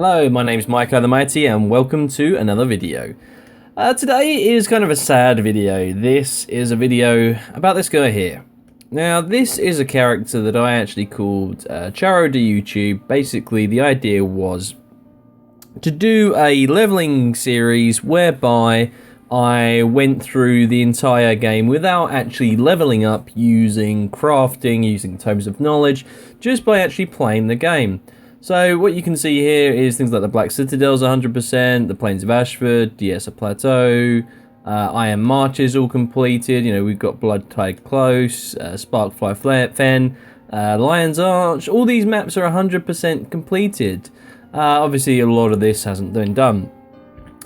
Hello, my name's Micah the Mighty and welcome to another video. Today is kind of a sad video. This is a video about this guy here. Now, this is a character that I actually called Char GW2. Basically, the idea was to do a leveling series whereby I went through the entire game without actually leveling up using crafting, using tomes of knowledge, just by actually playing the game. So what you can see here is things like the Black Citadel's 100%, the Plains of Ashford, the Essa Plateau, Iron Marches all completed. You know, we've got Blood Tide Close, Sparkfly Fen, Lion's Arch. All these maps are 100% completed. Obviously, a lot of this hasn't been done.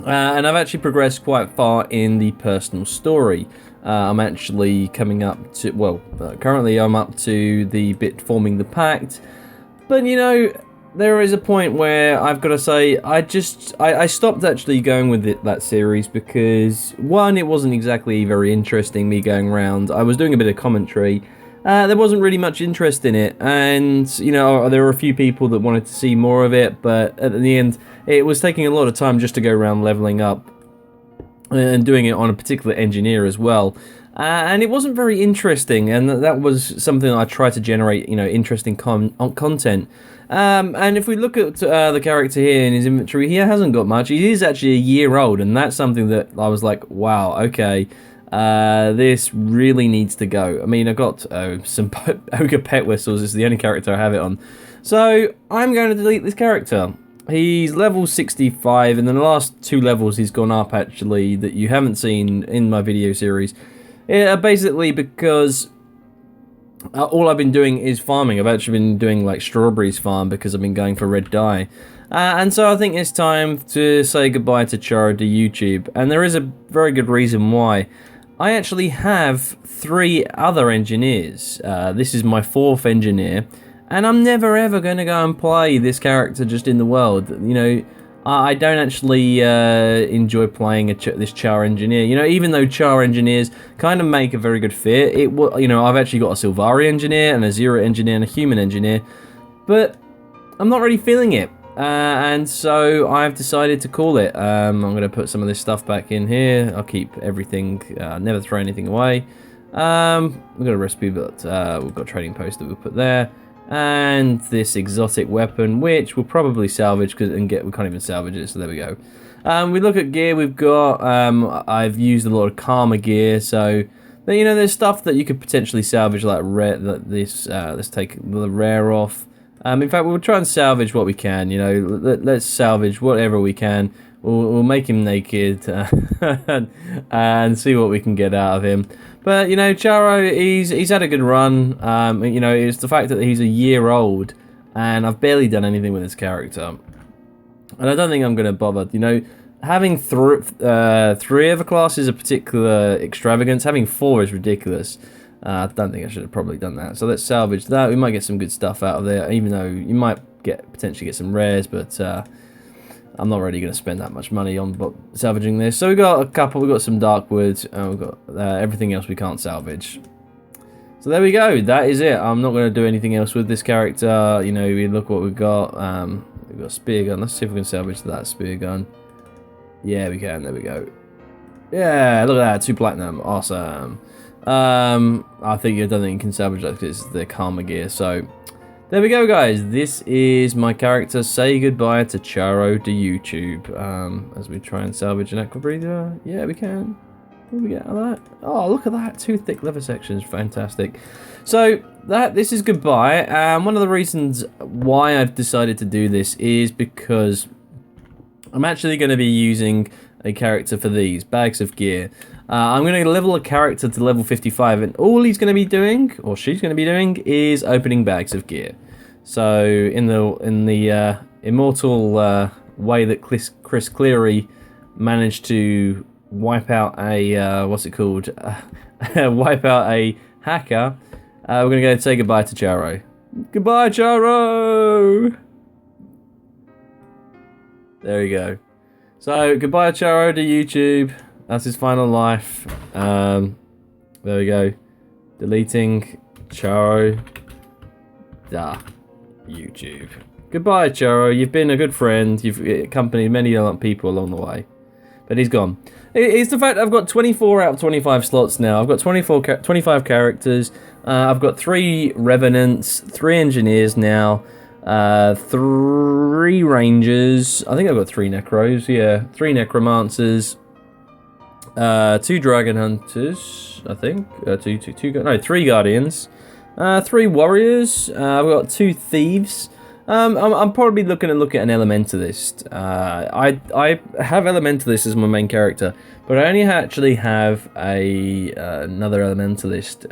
And I've actually progressed quite far in the personal story. I'm actually coming up to, well, currently I'm up to the bit forming the pact. But, you know, there is a point where I've got to say, I stopped actually going with that series because, one, it wasn't exactly very interesting, me going around. I was doing a bit of commentary. There wasn't really much interest in it, and, you know, there were a few people that wanted to see more of it, but at the end, it was taking a lot of time just to go around leveling up and doing it on a particular engineer as well. And it wasn't very interesting, and that was something that I tried to generate, you know, interesting content. And if we look at the character here in his inventory, he hasn't got much. He is actually a year old, and that's something that I was like, wow, okay, this really needs to go. I mean, I've got some Ogre Pet Whistles. It's the only character I have it on. So I'm going to delete this character. He's level 65, and in the last 2 levels he's gone up, actually, that you haven't seen in my video series. Basically because all I've been doing is farming. I've actually been doing like strawberries farm because I've been going for red dye. And so I think it's time to say goodbye to Char GW2. And there is a very good reason why. I actually have 3 other engineers. This is my 4th engineer. And I'm never ever going to go and play this character just in the world. You know, I don't actually enjoy playing this Char engineer. You know, even though Char engineers kind of make a very good fit, you know, I've actually got a Sylvari engineer and a Zero engineer and a human engineer, but I'm not really feeling it. And so I've decided to call it. I'm going to put some of this stuff back in here. I'll keep everything, never throw anything away. We've got a recipe, but we've got a trading post that we'll put there. And this exotic weapon, which we'll probably salvage, we can't even salvage it, so there we go. We look at gear, we've got, I've used a lot of Karma gear, so, you know, there's stuff that you could potentially salvage, like let's take the rare off. In fact, we'll try and salvage what we can, you know, let's salvage whatever we can. We'll make him naked and see what we can get out of him. But, you know, Charo, he's had a good run. You know, it's the fact that he's a year old and I've barely done anything with his character. And I don't think I'm going to bother. You know, having 3 of a class is a particular extravagance. Having 4 is ridiculous. I don't think I should have probably done that. So let's salvage that. We might get some good stuff out of there, even though you might potentially get some rares, but I'm not really going to spend that much money on salvaging this. So we've got a couple, we've got some dark wood, and we've got everything else we can't salvage. So there we go, that is it. I'm not going to do anything else with this character. You know, we look what we've got. We've got a spear gun. Let's see if we can salvage that spear gun. Yeah, we can, there we go. Yeah, look at that, 2 platinum, awesome. I think I don't think you can salvage that because it's the Karma gear, so... There we go, guys. This is my character. Say goodbye to Charo GW2. As we try and salvage an aqua breather. Yeah, we can. What do we get out of that? Oh, look at that. 2 thick leather sections. Fantastic. So, this is goodbye. One of the reasons why I've decided to do this is because I'm actually going to be using a character for these bags of gear. I'm going to level a character to level 55, and all he's going to be doing, or she's going to be doing, is opening bags of gear. So, in the immortal way that Chris Cleary managed to wipe out a wipe out a hacker, we're going to go and say goodbye to Charo. Goodbye, Charo. There you go. So, goodbye, Charo, to YouTube. That's his final life. There we go. Deleting Charo. YouTube. Goodbye, Charo. You've been a good friend. You've accompanied many people along the way. But he's gone. It's the fact I've got 24 out of 25 slots now. I've got 25 characters. I've got 3 Revenants, 3 Engineers now, 3 Rangers. I think I've got 3 Necros, yeah. 3 Necromancers, 2 Dragon Hunters, I think. 3 Guardians, 3 Warriors. I've got 2 Thieves. I'm probably looking at an Elementalist. I have Elementalist as my main character, but I only actually have another Elementalist,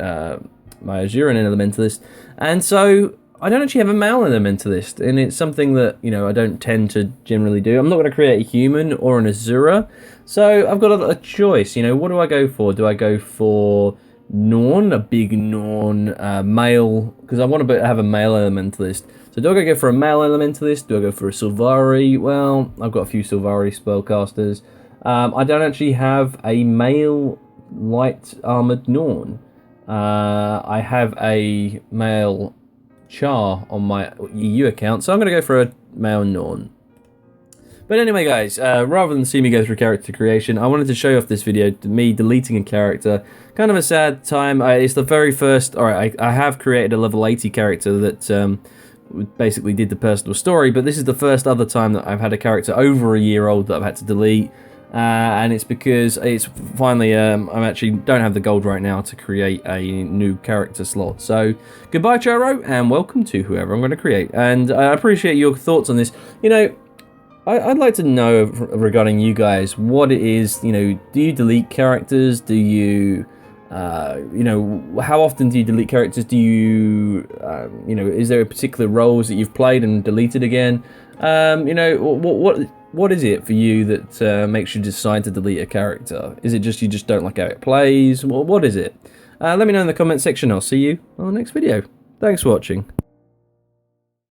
my Azuran Elementalist, and so I don't actually have a male Elementalist, and it's something that, you know, I don't tend to generally do. I'm not going to create a human or an Azura, so I've got a choice. You know, what do I go for? Do I go for Norn, a big Norn male, because I want to have a male Elementalist. So do I go for a male Elementalist? Do I go for a Sylvari? Well, I've got a few Sylvari spellcasters. I don't actually have a male light armored Norn. I have a male Char on my EU account, so I'm going to go for a male Norn. But anyway, guys, rather than see me go through character creation, I wanted to show off this video to me deleting a character. Kind of a sad time. It's the very first... Alright, I have created a level 80 character that basically did the personal story, but this is the first other time that I've had a character over a year old that I've had to delete. And it's because it's finally, I actually don't have the gold right now to create a new character slot. So, goodbye, Charo, and welcome to whoever I'm going to create. And I appreciate your thoughts on this. You know, I'd like to know regarding you guys what it is. You know, do you delete characters? Do you, you know, how often do you delete characters? Do you, you know, is there particular roles that you've played and deleted again? You know, what is it for you that makes you decide to delete a character? Is it just you just don't like how it plays? What is it? Let me know in the comment section. I'll see you on the next video. Thanks for watching.